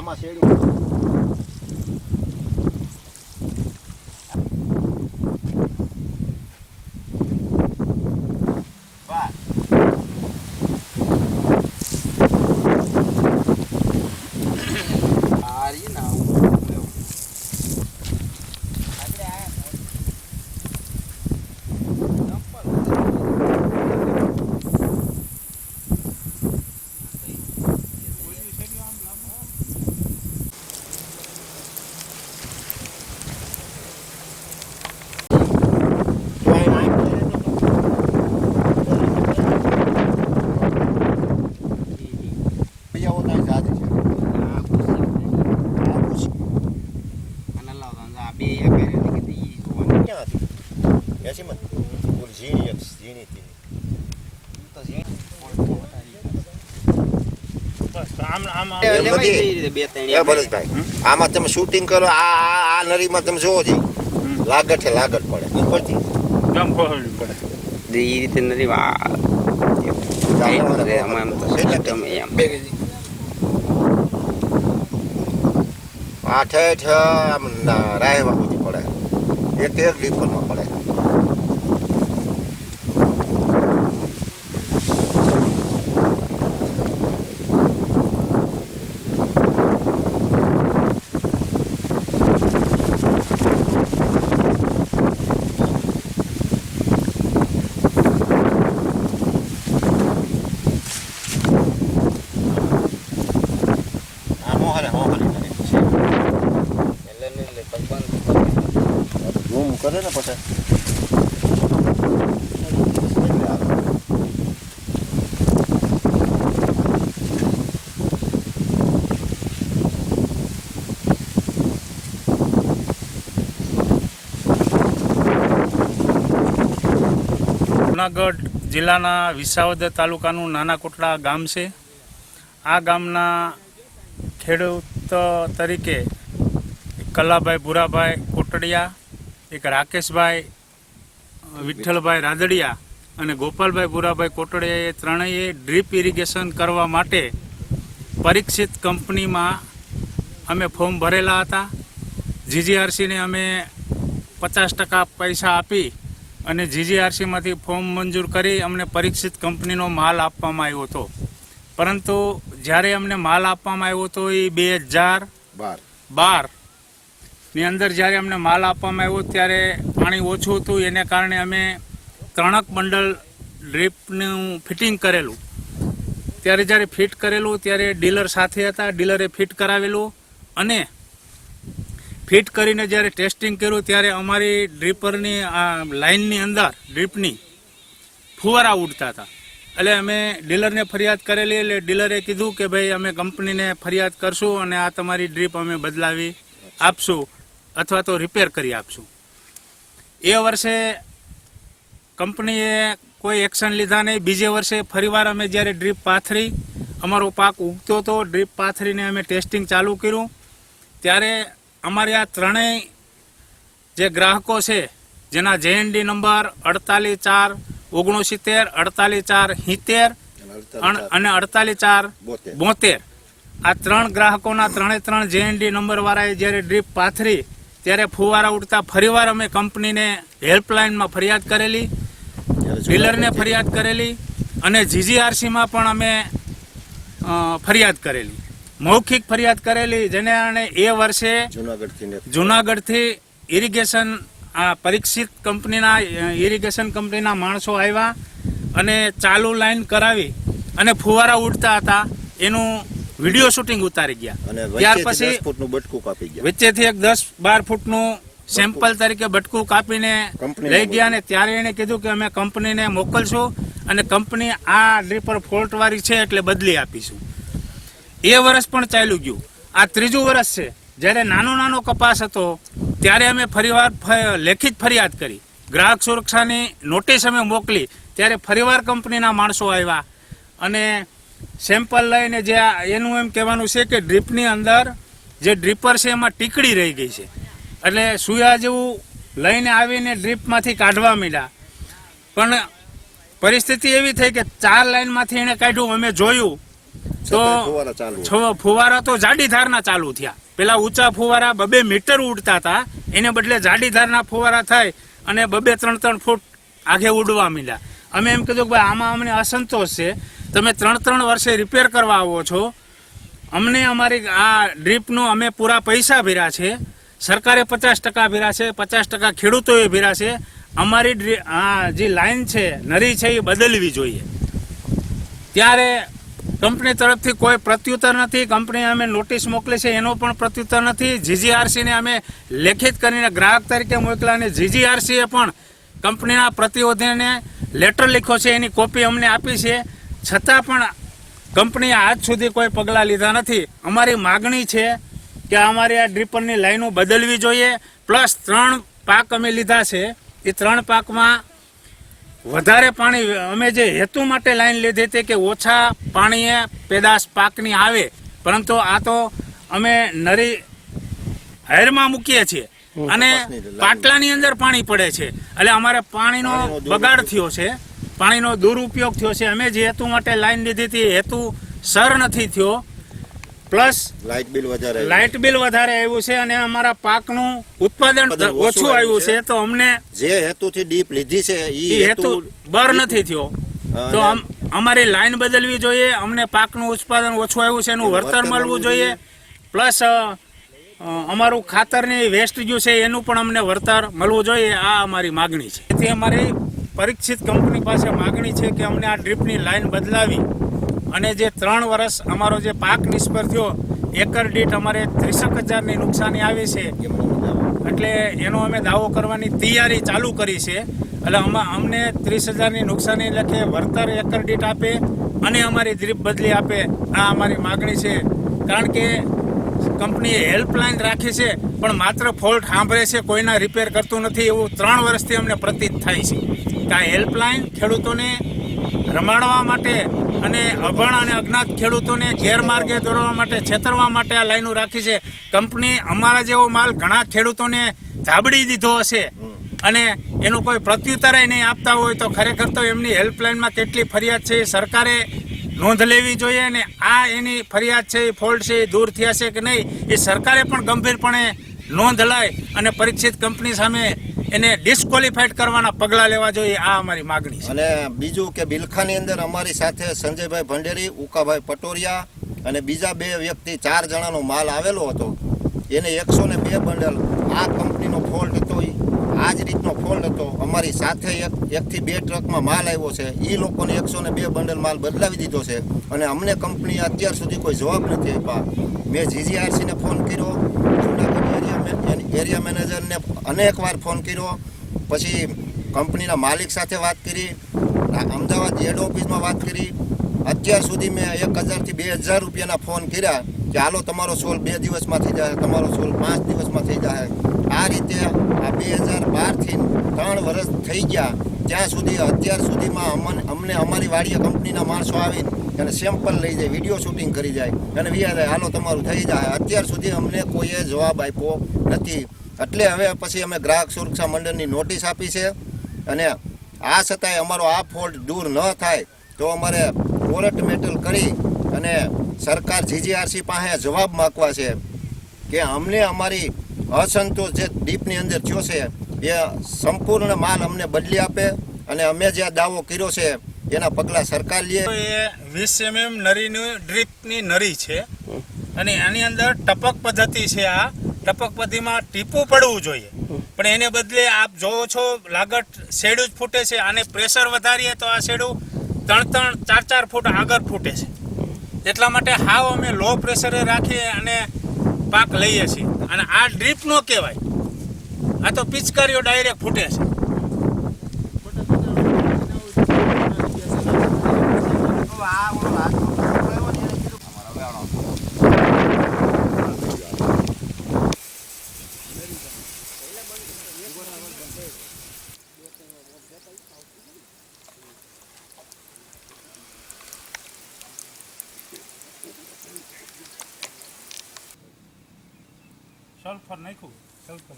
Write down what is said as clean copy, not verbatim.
આમાં શેડ્યું આમાં તમે શૂટિંગ કરો આ નરીમાં તમે જોવો છો લાગત પડે ઉપરથી પડે એ રીતે નરી આ ઠેઠ આમ રાયવા સુધી પડે એક ડીપરમાં પડે. કરે ને પછી જૂનાગઢ જિલ્લાના વિસાવદર તાલુકાનું નાના કોટડા ગામ છે. આ ગામના ખેડૂત તરીકે કલાભાઈ ભૂરાભાઈ કોટડિયા, એક રાકેશભાઈ વિઠ્ઠલભાઈ રાદડિયા અને ગોપાલભાઈ ભૂરાભાઈ કોટડિયા એ ત્રણેય ડ્રીપ ઇરિગેશન કરવા માટે પરીક્ષિત કંપનીમાં અમે ફોર્મ ભરેલા હતા. જીજીઆરસીને અમે 50% પૈસા આપી અને જીજીઆરસીમાંથી ફોર્મ મંજૂર કરી અમને પરીક્ષિત કંપનીનો માલ આપવામાં આવ્યો હતો. પરંતુ જ્યારે અમને માલ આપવામાં આવ્યો હતો એ 2012ની અંદર જ્યારે અમને માલ આપવામાં આવ્યો ત્યારે પાણી ઓછું હતું. એને કારણે અમે 3 બંડલ ડ્રીપનું ફિટિંગ કરેલું. ત્યારે જ્યારે ફિટ કરેલું ત્યારે ડીલર સાથે હતા. ડીલરે ફિટ કરાવેલું અને ફિટ કરીને જ્યારે ટેસ્ટિંગ કર્યું ત્યારે અમારી ડ્રીપરની લાઇનની અંદર ડ્રીપની ફુવારા ઉડતા હતા. એટલે અમે ડીલરને ફરિયાદ કરેલી. એટલે ડીલરે કીધું કે ભાઈ અમે કંપનીને ફરિયાદ કરશું અને આ તમારી ડ્રીપ અમે બદલાવી આપશું અથવા તો રિપેર કરી આપશું. એ વર્ષે કંપનીએ કોઈ એક્શન લીધા નહીં. બીજે વર્ષે ફરીવાર અમે જ્યારે ડ્રીપ પાથરી, અમારો પાક ઉગતો હતો, ડ્રીપ પાથરીને અમે ટેસ્ટિંગ ચાલુ કર્યું ત્યારે અમારે આ ત્રણેય જે ગ્રાહકો છે જેના JND નંબર 48-4-69, 48-4-70 અને 48-4-72, આ 3 ગ્રાહકોના 3 JND નંબરવાળાએ જ્યારે ડ્રીપ પાથરી ત્યારે ફુવારા ઉડતા ફરીવાર અમે કંપનીને હેલ્પલાઇનમાં ફરિયાદ કરેલી, ડીલરને ફરિયાદ કરેલી અને જીજીઆરસીમાં પણ અમે ફરિયાદ કરેલી, મૌખિક ફરિયાદ કરેલી. જેને કારણે એ વર્ષે જૂનાગઢથી ઇરિગેશન પરીક્ષિત કંપનીના ઇરિગેશન કંપનીના માણસો આવ્યા અને ચાલુ લાઈન કરાવી અને ફુવારા ઉડતા હતા એનું વિડીયો શૂટિંગ ઉતારી ગયા. ત્યાર પછી વચ્ચેથી એક 10-12 ફૂટનું સેમ્પલ તરીકે બટકું કાપીને લઈ ગયા અને ત્યારે એને કીધું કે અમે કંપનીને મોકલશું અને કંપની આ ડ્રીપર ફોલ્ટવાળી છે એટલે બદલી આપીશું. એ વર્ષ પણ ચાલ્યું ગયું. આ 3જું વર્ષ છે. જ્યારે નાનો કપાસ હતો ત્યારે અમે ફરીવાર લેખિત ફરિયાદ કરી, ગ્રાહક સુરક્ષાની નોટિસ અમે મોકલી. ત્યારે ફરીવાર કંપનીના માણસો આવ્યા અને સેમ્પલ લઈને જે એનું એમ કહેવાનું છે કે ડ્રીપની અંદર જે ડ્રીપર છે એમાં ટીકડી રહી ગઈ છે. એટલે સુયા જેવું લઈને આવીને ડ્રીપમાંથી કાઢવા માંડ્યા. પણ પરિસ્થિતિ એવી થઈ કે 4 લાઈનમાંથી એણે કાઢ્યું. અમે જોયું તો ફુવારા ચાલુ ફુવારા તો જાડી ધારના ચાલુ થયા. પેલા ઊંચા ફુવારા 2 મીટર ઉડતા હતા, એને બદલે જાડી ધારના ફુવારા થાય અને 2-3 ફૂટ આગે ઉડવા માંડ્યા. અમે એમ કીધું કે ભાઈ આમાં અમને અસંતોષ છે, તમે 3 વર્ષે રિપેર કરવા આવો છો, અમને અમારી આ ડ્રીપનું અમે પૂરા પૈસા ભર્યા છે, સરકારે 50% ભર્યા છે, 50% ખેડૂતોએ ભર્યા છે, અમારી આ જે લાઈન છે નરી છે એ બદલવી જોઈએ. ત્યારે કંપની તરફથી કોઈ પ્રત્યુત્તર નથી. કંપનીએ અમે નોટિસ મોકલી છે એનો પણ પ્રત્યુત્તર નથી. જીજીઆરસીને અમે લેખિત કરીને ગ્રાહક તરીકે મોકલા અને જીજીઆરસીએ પણ કંપનીના પ્રતિનિધિને લેટર લખ્યો છે, એની કોપી અમને આપી છે, છતાં પણ કંપનીએ આજ સુધી કોઈ પગલાં લીધા નથી. અમારી માગણી છે કે અમારી આ ડ્રીપરની લાઈનો બદલવી જોઈએ. પ્લસ 3 પાક અમે લીધા છે, એ 3 પાકમાં વધારે પાણી, અમે જે હેતુ માટે લાઈન લીધી હતી કે ઓછા પાણીએ પેદાશ પાકની આવે, પરંતુ આ તો અમે નરી હાયરમાં મૂકીએ છીએ અને પાટલાની અંદર પાણી પડે છે, એટલે અમારે પાણીનો બગાડ થયો છે, પાણીનો દુરુપયોગ થયો છે. અમે જે હેતુ માટે લાઈન લીધી હતી હેતુ સર નથી થયો. પ્લસ લાઇટ બિલ વધારે આવ્યું છે અને અમારા પાકનું ઉત્પાદન ઓછું આવ્યું છે. તો અમને જે હેતુથી ડીપ લીધી છે એ હેતુ બર નથી થયો. તો અમારી લાઈન બદલવી જોઈએ. અમને પાકનું ઉત્પાદન ઓછું આવ્યું છે એનું વળતર મળવું જોઈએ. પ્લસ અમારું ખાતરની વેસ્ટ ગયું છે એનું પણ અમને વળતર મળવું જોઈએ. આ અમારી માગણી છે. તેથી અમારી પરીક્ષિત કંપની પાસે માગણી છે કે અમને આ ડ્રીપની લાઈન બદલાવી અને જે 3 વર્ષ અમારો જે પાક નિષ્ફળ થયો, એકર દીઠ અમારે 63,000ની નુકસાની આવી છે, એટલે એનો અમે દાવો કરવાની તૈયારી ચાલુ કરી છે. એટલે અમને 30,000ની નુકસાની લખે વળતર એકર દીઠ આપે અને અમારી ડ્રીપ બદલી આપે. આ અમારી માગણી છે. કારણ કે કંપનીએ હેલ્પલાઇન રાખી છે પણ માત્ર ફોલ્ટ સાંભળે છે, કોઈના રિપેર કરતું નથી, એવું 3 વર્ષથી અમને પ્રતીત થાય છે કે આ હેલ્પલાઇન ખેડૂતોને રમાડવા માટે અને અભણ અને અજ્ઞાત ખેડૂતોને ગેરમાર્ગે દોરવા માટે, છેતરવા માટે આ લાઈનો રાખી છે. કંપની અમારા જેવો માલ ઘણા ખેડૂતોને ધાબડી દીધો હશે અને એનું કોઈ પ્રત્યુત્તર નહીં આપતા હોય તો ખરેખર તો એમની હેલ્પલાઇનમાં કેટલી ફરિયાદ છે એ સરકારે નોંધ લેવી જોઈએ. અને આ એની ફરિયાદ છે, એ ફોલ્ટ છે, એ દૂર થયા છે કે નહીં એ સરકારે પણ ગંભીરપણે નોંધ લાય અને પરીક્ષિત કંપની સામે એને ડિસ્કોલિફાઈડ કરવાના પગલાં લેવા જોઈએ. આ અમારી માગણી છે. અને બીજું કે બિલખાની અંદર અમારી સાથે સંજયભાઈ ભંડેરી, ઉકાભાઈ પટોરિયા અને બીજા 2 વ્યક્તિ 4 જણાનો માલ આવેલો હતો. એને 102 બંડલ આ કંપનીનો ફોલ્ટ હતો, આ જ રીતનો ફોલ્ટ હતો. અમારી સાથે 1 થી 2 ટ્રકમાં માલ આવ્યો છે. એ લોકોને 102 બંડલ માલ બદલાવી દીધો છે અને અમને કંપનીએ અત્યાર સુધી કોઈ જવાબ નથી આપ્યા. મેં જીજીઆરસીને ફોન કર્યો, જૂનાગઢ એરિયા મેનેજરને અનેકવાર ફોન કર્યો, પછી કંપનીના માલિક સાથે વાત કરી, અમદાવાદ હેડ ઓફિસમાં વાત કરી. અત્યાર સુધી મેં 1,000 થી 2,000 રૂપિયાના ફોન કર્યા કે હાલો તમારો સોલ 2 દિવસમાં થઈ જાય, તમારો સોલ 5 દિવસમાં થઈ જાય. આ રીતે આ 2012થી 3 વર્ષ થઈ ગયા. ત્યાં સુધી અત્યાર સુધીમાં અમને અમારી વાડીએ કંપનીના માણસો આવીને અને સેમ્પલ લઈ જાય, વિડીયો શૂટિંગ કરી જાય અને વ્યા જાય, હાલો તમારું થઈ જાય. અત્યાર સુધી અમને કોઈએ જવાબ આપ્યો નથી. એટલે હવે પછી અમે ગ્રાહક સુરક્ષા મંડળની નોટિસ આપી છે અને આ છતાંય અમારો આ ફોલ્ટ દૂર ન થાય તો અમારે કોર્ટ મેટલ કરી અને સરકાર જીજીઆરસી પાસે જવાબ માગવા છે કે અમને અમારી અસંતોષ જે ડીપની અંદર થયો છે એ સંપૂર્ણ માલ અમને બદલી આપે અને અમે જે દાવો કર્યો છે એના પગલાં સરકાર લે. એ 20 mm નરીની ડ્રીપની નરી છે અને આની અંદર ટપક પદ્ધતિ છે. આ ટપક પદ્ધતિમાં ટીપું પડવું જોઈએ પણ એને બદલે આપ જોવો છો લાગત શેડું જ ફૂટે છે. આને પ્રેશર વધારીએ તો આ શેડું 3-3, 4-4 ફૂટ આગળ ફૂટે છે. એટલા માટે હાવ અમે લો પ્રેશરે રાખીએ અને પાક લઈએ છીએ. અને આ ડ્રીપ નો કહેવાય, આ તો પિચકારીઓ ડાયરેક્ટ ફૂટે છે. સલ્ફર નાખ્યું, સલ્ફર